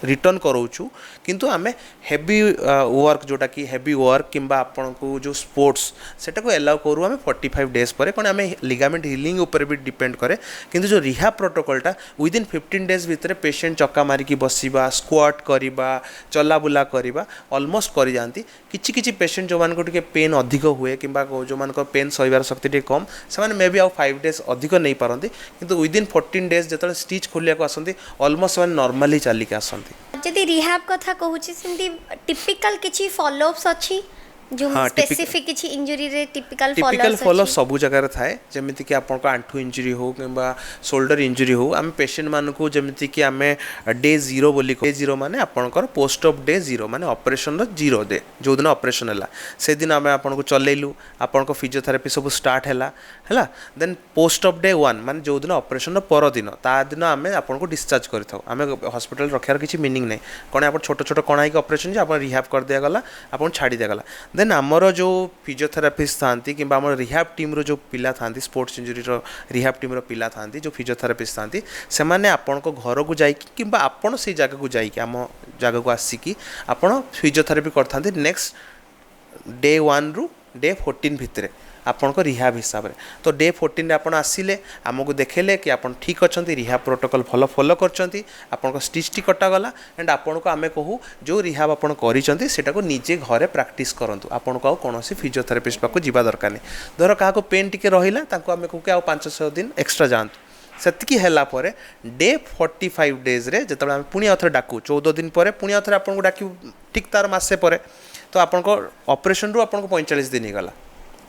रिटर्न करोचु किंतु आमे हेवी वर्क जोटा कि हेवी वर्क किंबा आपन को जो स्पोर्ट्स सेटा को अलाउ करू आमे 45 डेज पर कोन आमे लिगामेंट हीलिंग ऊपर भी डिपेंड करे किंतु जो रिहाब प्रोटोकॉलटा विदिन 15 डेज भितर पेशेंट चक्का मारी की बसिबा स्क्वाट करिबा चला बुला करिबा ऑलमोस्ट करि जानती किछि किछि पेशेंट जो मान को टिके पेन अधिक हुए किंबा जो मान को पेन सहिबार शक्ति टिके कम से माने मे बी आउ 5 डेज अधिक नै पारंती किंतु विदिन 14 डेज जतले स्टिच खोलिया को आसंती ऑलमोस्ट माने नॉर्मली चाली के आसंती जदि रिहैब कथा कहूची सिंती टिपिकल किछि फॉलोअप्स अछि जो स्पेसिफिक किछि इंजरी रे टिपिकल फॉलोअप सब जगह थाए जेमिति कि आपन को आंठू इंजरी हो किबा शोल्डर इंजरी हो हम पेशेंट मान को जेमिति कि हमें डे 0 बोली डे 0 माने आपन को पोस्ट ऑफ डे 0 माने ऑपरेशन रो 0 डे जो दिन ऑपरेशन हला से दिन हमें आपन को चलेलु आपन को फिजियोथेरेपी सब स्टार्ट हला देन पोस्ट ऑफ डे 1 माने जो दिन ऑपरेशन रो पर दिन ता दिन हमें आपन को डिस्चार्ज करथौ हमें हॉस्पिटल रखियार किछि मीनिंग नै कोन आपन छोट छोट कणाई के ऑपरेशन जे आपन रिहैब कर दिया गला आपन छाडी दिया गला देन आमर जो फिजियोथेरापिस्ट थांती कि आम रिहैब टीम रो जो पिला थांती स्पोर्ट्स इंजरी रो रिहैब टीम रो पिला थांती जो फिजियोथेरापिस्ट थांती से माने आपन को घर को जाई कि आपन से जगह को जाई कि आम जगह को आसिकी आपन फिजियोथेरापी करथांती नेक्स्ट डे 1 रु डे 14 भितरे आपन को रिहैब हिसाब रे तो डे 14 रे आपन आसिले हमको देखेले कि आपन ठीक अछंती रिहैब प्रोटोकॉल फॉलो करछंती आपन को स्टिच टी कटा गला एंड आपन को आमे कहू जो रिहैब आपन करिसंती सेटा को निजे घरे प्रैक्टिस करंतु आपन को कोनोसी फिजियोथेरेपिस्ट पाको जिबा दरकार नै धर काहा को पेन टिके रहिला ताको आमे कहू के आ 500 दिन एक्स्ट्रा जांतु सेतिकी हैला परे डे 45 डेज रे जतबे आमे पुनी अथर डाकू 14 दिन परे पुनी अथर आपन को डाकी ठीक तार मासे परे तो आपन को ऑपरेशन रु आपन को 45 दिन ही गला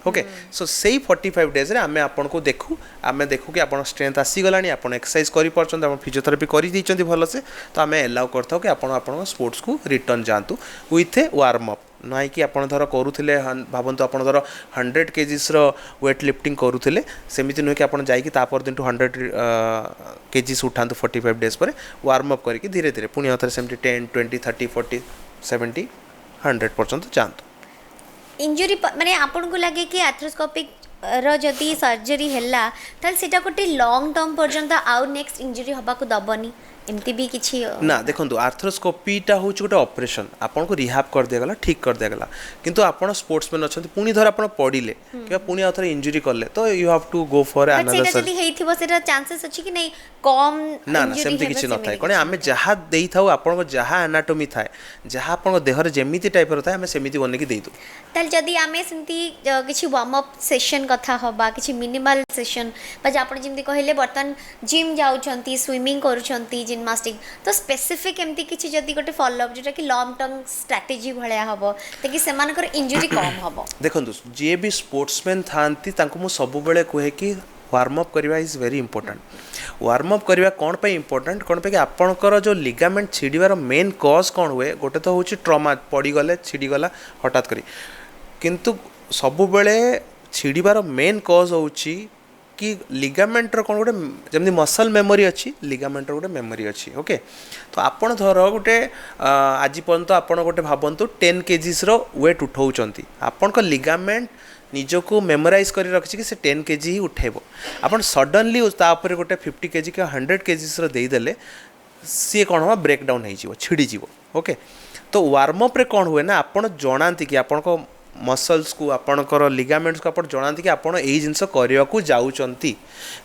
ओके सो सेई 45 डेज रे आमे आपन को देखू आमे देखू कि आपन स्ट्रेंथ आसी गलानी आपन एक्सरसाइज करि परछन आपन फिजियोथेरेपी करि दैछन्ती भलो से तो आमे अलाउ करथाउ कि आपन स्पोर्ट्स को रिटर्न जांतु विथ ए वार्म अप ना कि आपन धर करूथिले भाबंतु आपन धर 100 केजीस रो वेट लिफ्टिंग करूथिले सेमिति न कि आपन जाई कि तापर दिन टू 100 केजीस उठांतु 45 डेज पर वार्म अप करी कि धीरे धीरे पुनी अथर सेमिति 10 20 30 40 70 100 पर्यंत जांतु इंजुरी माने आपन को लगे कि आर्थ्रोस्कोपिक रो जदी सर्जरी हैला तल सेटा कोटे लॉन्ग टर्म पर्यंत आउ नेक्स्ट इंजुरी हबा को दबनी एमती भी किछि ना देखो आर्थ्रोस्कोपीटा हूँ गोटे ऑपरेशन आपन को रिहाब कर दिया गला ठीक कर दिया गला किंतु आपन स्पोर्ट्समैन अच्छा पुणी धर आपन पड़िले कि पुणी आउथरे इंजुरी करले तो you have to go for another surgery जदी हेइथिबो सेटा चांसेस अछि कि नै कम ना ना सेमती किछि न थाय कोने आमे जहा देई थाउ आपन को जहा एनाटॉमी थाय जहा आपन को देहर जेमिति टाइप रो थाय आमे सेमिति बने कि देई दु तल जदी आमे सेमती किछि वार्म अप सेशन कथा हबा किछि मिनिमल सेशन बज आपण जिमती कहले बर्तन जिम जाउछंती स्विमिंग करूछंती जिम्नास्टिक तो स्पेसिफिक एमती किछि जदी गोटे फॉलो अप जेटा कि लॉन्ग टर्म स्ट्रेटजी भळया हबो ताकि सेमानकर इंजुरी कम हबो देखंतु जे भी स्पोर्ट्समैन थांती तांको मु सब बेले कहे कि वार्म अप करवा is very important warm up करवा कौन पे इंपोर्टेंट कौन पे कि आपणकर जो लिगामेंट छिड़ीबार मेन कॉज कौन हुए गोटे तो होची ट्रॉमा पड़ी गले छिड़ी गला हठात करी किंतु सब बेले छिड़ीबार मेन कॉज होची कि लिगामेंटर कौन गोटे जमी मसल मेमोरी अच्छी लिगामेंटर गोटे मेमोरी अच्छी ओके तो आपन धर गोटे आज पर्यंत आपन गोटे भावतु 10 केजीस रो वेट उठाउचंती आपन को लिगामेंट निजको मेमोराइज कर रखी कि से 10 केजी ही उठेब आपन सडनली तापर गोटे 50 केजी कि 100 केजीस रो देदेले सी कौन हम ब्रेकडाउन हो छिड़ी जीव ओके तो वार्म अप रे कौन हुए ना आपन जनाती कि आपन को मसल्स को आपणकर लिगामेंट्स को आप जनाती कि आपड़ यही जिनस करने को जाऊँच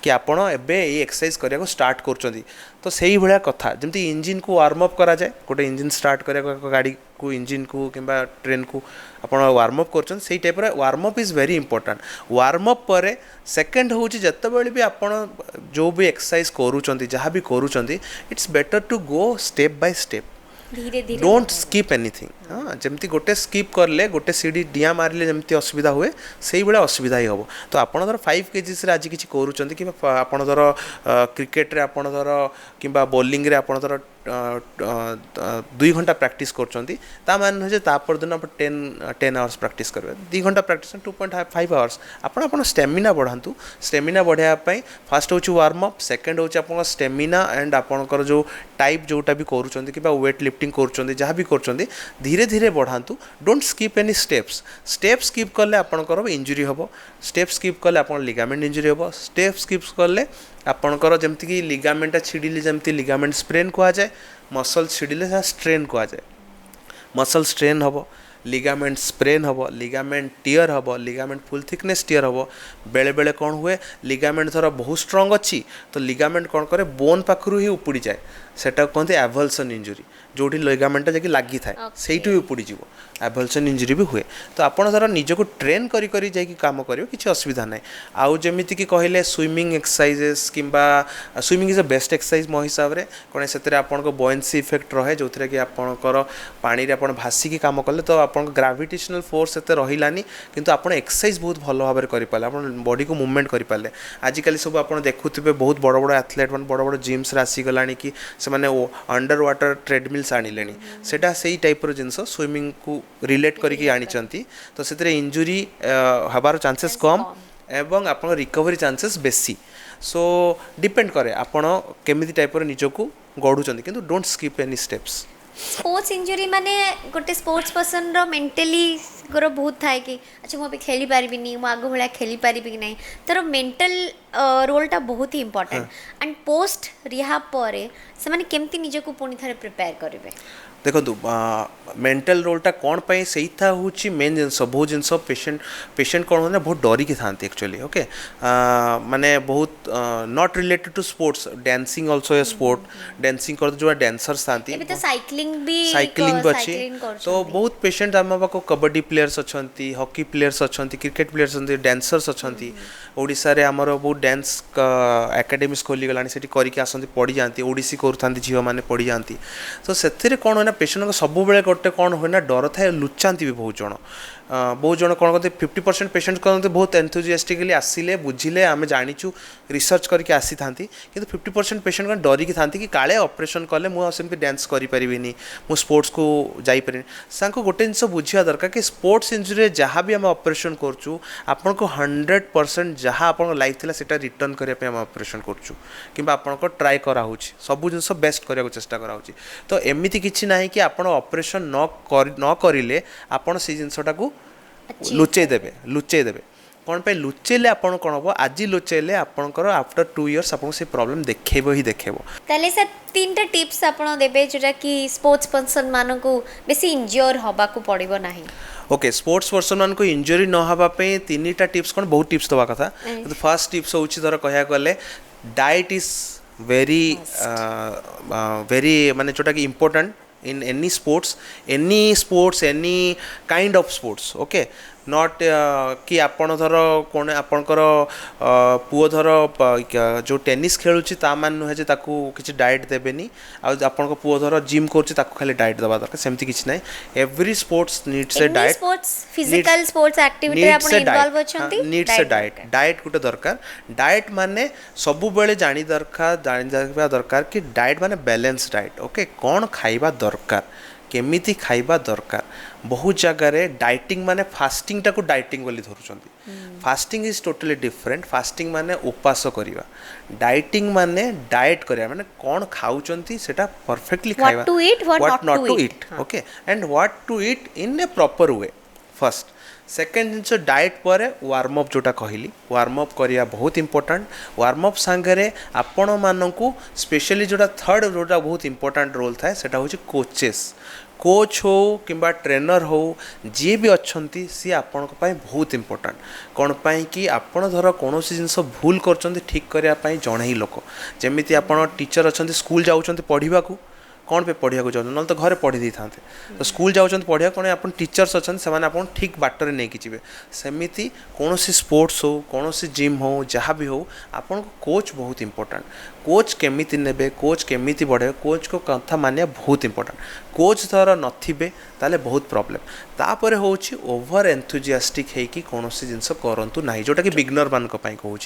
कि आपड़ एबे एक्सरसाइज करने को स्टार्ट कर तो से भाया कथा जमी इंजिन को वार्म अप करा जाए गोटे इंजिन स्टार्ट करने गाड़ी को इंजिन को कि ट्रेन को आप वार्म अप कर से type warm up is very important warm up पर सेकेंड हूँ जिते भी आप जो भी एक्सरसाइज करूँ जहाँ भी करूँ it's better to go step by step धीरे धीरे डोंट स्किप एनीथिंग हाँ जमती गोटे स्किप करले गोटे सीढ़ी डिया मारे जमती असुविधा हुए से भाया असुविधा ही हम तो आप धर 5 केजीस आज किसी करूँ कि आप धर क्रिकेट रे आप धर कि बॉलिंग रे आप धर 2 घंटा प्रैक्टिस करता मान नुहे तापर दिन आप 10 आवर्स प्रैक्टिस करेंगे 2 घंटा प्रैक्टिस 2.5 आवर्स आप स्टेमिना बढ़ातु स्टेमिना बढ़ाई फास्ट हूँ वार्म अप सेकेंड हूँ आप स्टेमिना एंड आपंकर जो टाइप जोटा भी करूँ कि वेट लिफ्टिंग करूँ जहाँ भी करूँ धीरे धीरे बढ़ातु don't skip any steps step skip कले आपंकर इंजुरी हम स्टेप स्किप कले आप लिगामेंट इंजुरी हम स्टेप स्किप कले आपंकर जमती कि लिगामेंट छिड़िले जमती लिगामेंट स्प्रेन कह जाए मसल छिड़िले स्ट्रेन कह जाए मसल स्ट्रेन हम लिगामेंट स्प्रेन हम लिगामेंट टियर हम लिगामेंट फुल थिकनेस टियर हम बेले बेले कौन हुए लिगामेंट थोड़ा बहुत स्ट्रंग अच्छी तो लिगामेंट कौन करे बोन पाखु ही उपड़ी जाए सेटा कहते एवल्सन इंजुरी जोटी लिगामेंट जाकि लगी थाए सेठू उपड़ी जीव एवल्सन इंजुरी भी हुए तो आपड़ धर निजको ट्रेन करी करी जाकि काम करियो किछि असुविधा नाही आउ जेमिति कि कहले स्विमिंग एक्सरसाइजेस किंबा swimming is a best exercise मो हिसाब रे कोन सेतरे आपन को बॉयंसी इफेक्ट रहे जोथरे कि आपनकर पानी रे आपन भासी की काम कले तो आपन ग्रेविटेशनल फोर्स एते रहिलानी किंतु आपन एक्सरसाइज बहुत भलो भाबरे करि पाले आपन बॉडी को मूवमेंट करि पाले आज काली सब आपन देखुथिबे बहुत बड़ बड़ एथलेट मान बड़ बड़ जिम्स रे आसी गलानी कि से माने अंडर वाटर ट्रेडमिल्स आनिलेनी सेटा सेही टाइप रो जिंस स्विमिंग को रिलेट करिकी आनिचंती तो सेतरे इंजुरी हबार चांसेस कम एवं आपन रिकवरी चांसेस बेसी सो डिपेंड करे आपन केमिति टाइप रो निजको गढुचंती किंतु don't skip any steps sports injury माने गोटे स्पोर्ट्स पर्सन रो मेंटली गोर बहुत थाए कि अच्छा मु अभी खेली पारिबिनी मु आगो भला खेली पारिबि कि नहीं तर मेंटल रोलटा बहुत ही इंपोर्टेंट एंड पोस्ट रिहाब परे से माने केमती निजको पुनी थारे प्रिपेयर करिवे देखो मेंटल रोलटा कौन पाई सही था हूँ मेन जिनस बहुत जिनस पेशेंट कौन होना बहुत डरिकी था एक्चुअली ओके माने बहुत not related to sports dancing also a sport dancing कर जो डांसर्स था साइक्लिंग भी अच्छी तो बहुत पेशेंट आम पाक कबड्डी प्लेयर्स अच्छा हॉकी प्लेयर्स अच्छा क्रिकेट प्लेयर्स अच्छा डांसर्स अच्छा ओडिशा रे हमर बहुत डांस एकेडमीज खोली गलानी सेठी करके आसंती पड़ी जाती ओडिसी करथांती झियो माने पड़ी जाती तो सेथिरे कौन होना पेशेंट सब बेले गोटे कौन हुए ना डर थाए लुचाती भी बहुत जन बहुत जन कौन कहते 50% पेशेंट कहते बहुत एंथुजियास्टिकली आसिले बुझिले आम जाचु रिसर्च करके आसी था कि 50% पेशेंट कौन डरिकी था कि काले ऑपरेशन कले मुझे डांस करें मु स्पोर्ट्स को जापर साको गोटे जिन बुझा दरकार कि स्पोर्ट्स इंजुरी जहाँ भी आम ऑपरेशन करचु आपन को 100% जहाँ आप लाइफ थी से रिटर्न करने आम ऑपरेशन करचु कि आपन को ट्राए कराऊँ सब जिन बेस्ट करने को चेष्टा कराऊँ तो एमती किसी ना कि आप ऑपरेशन न करें आपड़ से जिनटा को लुचई देवे कौन पे लुचेले आपन कौन हम आज लुचेले आपंकर आफ्टर 2 years आपको से प्रॉब्लम देखेबो ही देखेबो ताले सर तीनटा टिप्स आपण देबे जोटा कि स्पोर्ट्स पर्सन मानन को बेसी इंज्योर हबा को पड़िबो नाही ओके स्पोर्ट्स पर्सन मान को इंजुरी न हवा पे तीनटा टिप्स कौन बहुत टिप्स दवा कथा तो फर्स्ट टिप्स होची धर कहया गले डाइट इज वेरी वेरी माने जोटा कि important in any sports any kind of sports okay not कि आपण धर कौन आपणकर पुओ धर जो टेनिस खेलुची ता मान नुहे जे ताकू किछि डाइट देबेनी आ आपण पुओ धर जिम करछि ताकू खाली डाइट दबा दरकार सेमति किछि नै every sports needs a diet sports physical sports activity आपण इन्वॉल्व अछंती नीड्स ए डाइट गुटे दरकार डाइट माने सबु बेले जानि दरकार कि डाइट माने बैलेंस डाइट ओके कोन खाइबा दरकार केमिति खाइबा दरकार बहुत जगह डाइटिंग माने फास्टिंग टाको डाइटिंग बोली धरुचंती fasting is totally different fasting माने उपास करिवा डाइटिंग माने डाइट करिया माने कोन खाउचंती सेटा परफेक्टली खाइबा what not to eat okay and what to eat in a proper way first second जिन डाइट पर वार्म अप जोटा कहली वार्म अप करिया बहुत इंपोर्टेंट वार्म अप सांगरे आपण मानकू स्पेशली जोटा थर्ड जोटा बहुत इंपोर्टेंट रोल थाए सेटा होची कोचेस कोच हो किंबा ट्रेनर हो जी भी अच्छी सी आपण बहुत इंपोर्टेंट कौन पाई कि आपण धर कौन जिनस भूल कर ठीक करने जड़े लोक जमीती आप टीचर अच्छा स्कूल जाऊँच पढ़ा कौन पे पढ़ा चाहते ना तो घरे पढ़ी दी था तो स्कूल जाऊँ पढ़ा कौन आप टीचर्स अच्छा से ठीक बाटर नहीं कि सेमती कौन स्पोर्ट्स हो कौन जिम हो जहाँ भी हो आपन कोच बहुत इंपोर्टेंट कोच केमिति नेबे कोच केमिति बढ़े कोच को कथा मानिया बहुत इंपोर्टेंट कोच धर नथिबे ताले बहुत प्रॉब्लम तापर होची ओवर एंथुजियास्टिक है कि कौन जिनस करंतु नाही जोटा कि बिगनर मान कहूँ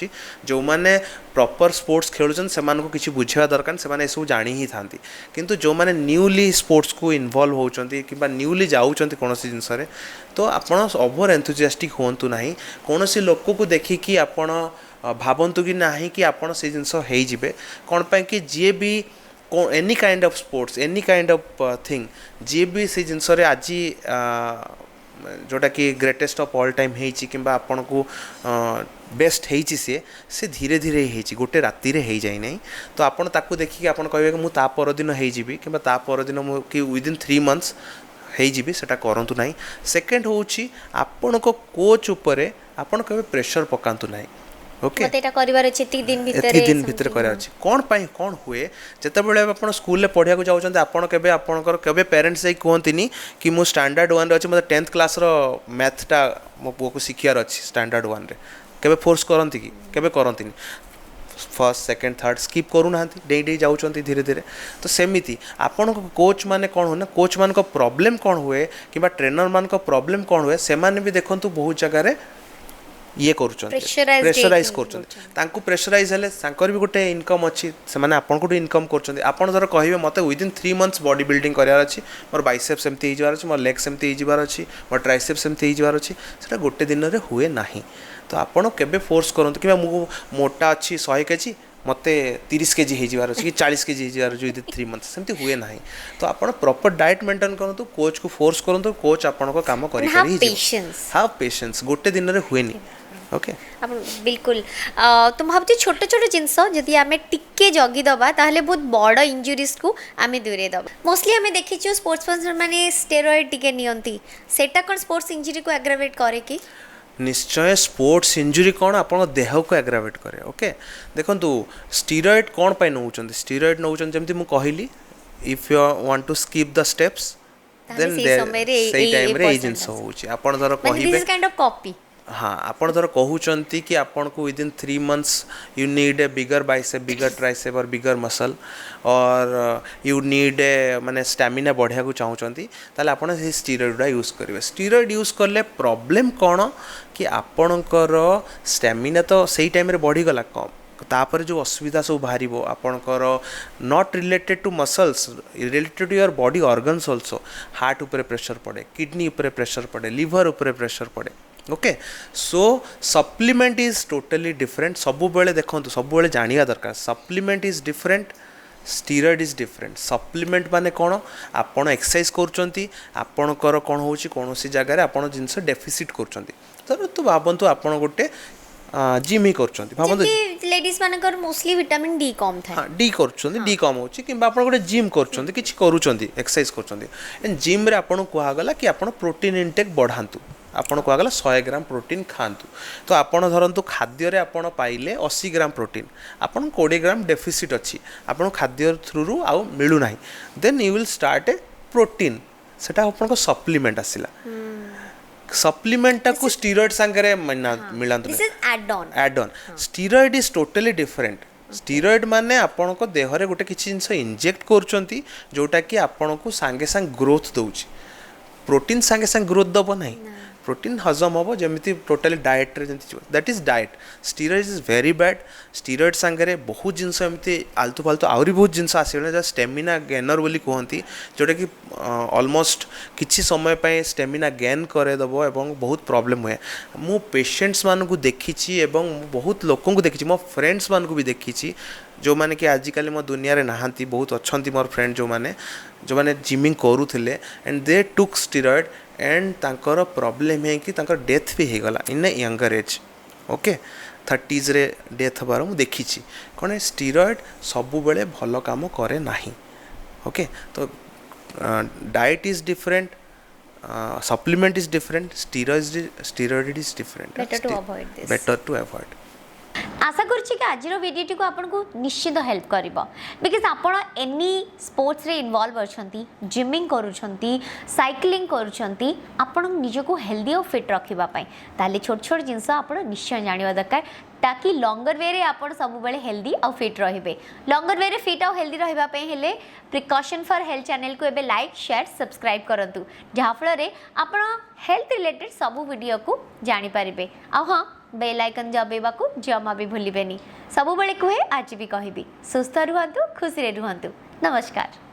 जो मैंने प्रॉपर स्पोर्ट्स खेलुछन सेमान को किछि बुझिया दरकार से माने सब जानी ही थांती किंतु जो माने न्यूली स्पोर्ट्स को इन्वॉल्व होचंती किबा न्यूली जाउचंती कौन जिनस तो आपण ओवर एंथुजियास्टिक होंतु नाही कौन लोक को देखिकी आपण भावंतु कि नाही कि आपण से जिनस हेई जिवे कौन पाई कि जे भी any kind of sports any kind of thing जी भी से जिनस आज जोटा कि ग्रेटेस्ट ऑफ ऑल टाइम होती कि आपण को बेस्ट होती सी धीरे धीरे होती गोटे राति रे हो जाए नहीं तो आपड़ ताकू देखिए आप कहे कि मुझे परदिन होजी कि परदिन कि विदिन 3 months होजी सेटा करंतु नहीं सेकेंड होची आपण को कोच उपरे आपण कबे प्रेशर पकांतु नहीं ओके मते एटा करिवार अछि ती दिन भीतर करार अछि कोन पाई कोन हुए जते बेले आपण स्कूल ले पढ़िया को जाउछन आपण केबे आपणकर केबे पेरेंट्स जाई कहंतिनी कि मु स्टैंडर्ड 1 रे अछि मते 10th क्लास रो मैथ टा मो पुओ को सिखियार अछि स्टैंडर्ड 1 रे केबे फोर्स करंती कि केबे करंतिनी फर्स्ट सेकेंड थर्ड स्किप करू ना डे डे जाउछंती धीरे धीरे तो सेमिति आपण को कोच माने कोन हो ना कोच मान को प्रॉब्लम कोन हुए किबा ट्रेनर मान को प्रॉब्लम कोन हुए से माने भी देखंतु बहुत जगह रे ये प्रेशराइज कर प्रेशराइज हेले भी गोटे इनकम अच्छी से आपको इनकम कर धर कहे मत विदिन 3 months बॉडी बिल्डिंग करार अच्छी मोर बाइसेप्स एमती हो मोर लेग्स एमती हो मोर ट्राइसेप्स एमती हो से गोटे दिन में हुए ना तो आपड़ केबे फोर्स करते कि मु मोटा अच्छी 100 kg मत 30 kg हो कि 40 kg हो विदिन 3 months सेमती हुए ना तो आप प्रॉपर डाइट मेंटेन करूँ कोच को फोर्स करूँ कोच आपण काम कर हाव पेशेंस गोटे दिन में हुए ओके आप बिल्कुल तो भावती छोट छोट जिनस जदि आम टिके जगी दबा ताहले बहुत बड़ इंजुरीज को आम दूरे दबा मोस्टली आम देखी स्पोर्ट्स पर्सन माने स्टेरॉइड टिके नियंती सेटा कोन स्पोर्ट्स इंजुरी को एग्रावेट करे कि निश्चय स्पोर्ट्स इंजुरी कौन आप देह को एग्रावेट करे ओके देखो स्टीरॉइड कौन पाई नौचंती स्टीरॉइड नौचंती जमती मु कहली if you want to skip the steps then सही टाइम रे ए जिंस होउची आपण धर कहिबे दिस काइंड ऑफ कॉपी हाँ आपण धर कहउचंती कि आपण को within 3 months you need a bigger bicep bigger tricep और बिगर मसल और यू नीड ए माने स्टैमिना बढ़िया को चाहूचंती ताले आपण से स्टेरॉइड यूज करिवे स्टेरॉइड यूज करले प्रॉब्लम कोन कि आपणकर स्टैमिना तो सही टाइम रे बढ़ी गला कम तापर जो असुविधा सब बाहर आपणकर not related to muscles related to your body organs also heart उपरे प्रेशर पड़े किडनी उपरे प्रेशर पड़े लिवर उपरे प्रेशर पड़े okay so supplement is totally different सब बेले देखो सब बेले जानिया दरकार supplement is different steroid is different supplement माने कौन आपण एक्सरसाइज करचंती आपणकर कौन होची कोनोसी जगह रे आपण जिंस डेफिसिट करचंती तो भाबंतु आपण गोटे जिम ही करचंती भाबंतु लेडीज मानकर मोस्टली विटामिन डी कम थाए हाँ डी करचंती डी कम होची किंबा आपण गोटे जिम करचंती किछ करूचंती एक्सरसाइज करचंती एंड जिम रे आपण कुहा गला कि आपण प्रोटीन इनटेक बढ़ांतु आपण कुहा गला 100 ग्राम प्रोटीन खांतु तो आपण धरंतु खाद्य रे आपण पाइले 80 ग्राम प्रोटीन आपण 20 ग्राम डेफिसिट अछि आपण खाद्य थ्रू रु आउ मिलु नाही then you will start a protein सेटा आपण को सप्लीमेंट आसिला सप्लीमेंट को स्टीरॉइड संगरे मिलांतु this is add on steroid is totally different steroid माने आपण को देह रे गोटे किछि जिंस इंजेक्ट करचंती जोटा कि आपण को संगे संग ग्रोथ दउची प्रोटीन संगे संग ग्रोथ दबो नाही प्रोटीन हजम हम जमी टोटाली डाएट रे जमी that is diet steroid is very bad steroid सांगे बहुत जिनस एमती आलतू फालतू आहरी बहुत जिनस आसगले स्टेमिना गेनर बोली कहती जोटा कि ऑलमोस्ट किछि समय पे स्टेमिना गेन करेदब एवं बहुत प्रॉब्लम हुए मु पेशेंट्स मान को देखी एवं बहुत लोक देखी मो फ्रेंड्स मान को भी देखी जो माने कि आजिकल मो दुनिया रे नहांती बहुत अच्छा मोर फ्रेंड जो माने जिमिंग करूथिले and they took steroid and तांकर प्रॉब्लम है कि तांकर डेथ भी हो गला in a younger age okay 30s रे डेथ हबार मु देखी कौन स्टीरॉइड सबु बेले भल काम करे नाही ओके तो diet is different supplement is different steroid is different better to avoid आशा करुच्ची कि आज भिडियो को आपन को निश्चित हेल्प करिवो बिकॉज आपण एनी स्पोर्ट्स रे इन्वॉल्व अछंती जिमिंग करूछंती साइक्लिंग करूछंती आपण निज को हेल्दी और फिट रखिबा पई ताले छोट छोट जिंस आपण निश्चय जानिबा दरकार ताकि लॉन्गर वे रे आपण सब बेले हेल्दी और फिट रहिबे लॉन्गर वे रे फिट और हेल्दी रहिबा पई हेले प्रिकॉशन फॉर हेल्थ चैनल को एबे लाइक शेयर सब्सक्राइब करंतु जहा फल रे आपण हेल्थ रिलेटेड सब वीडियो को जानि परिबे आ हां बेल आइकन दबाइबा को जमा भी भूलिबेनी सब बेले कहे आज भी कहबी सुस्थ रुहंतु खुशी रे रुहंतु नमस्कार।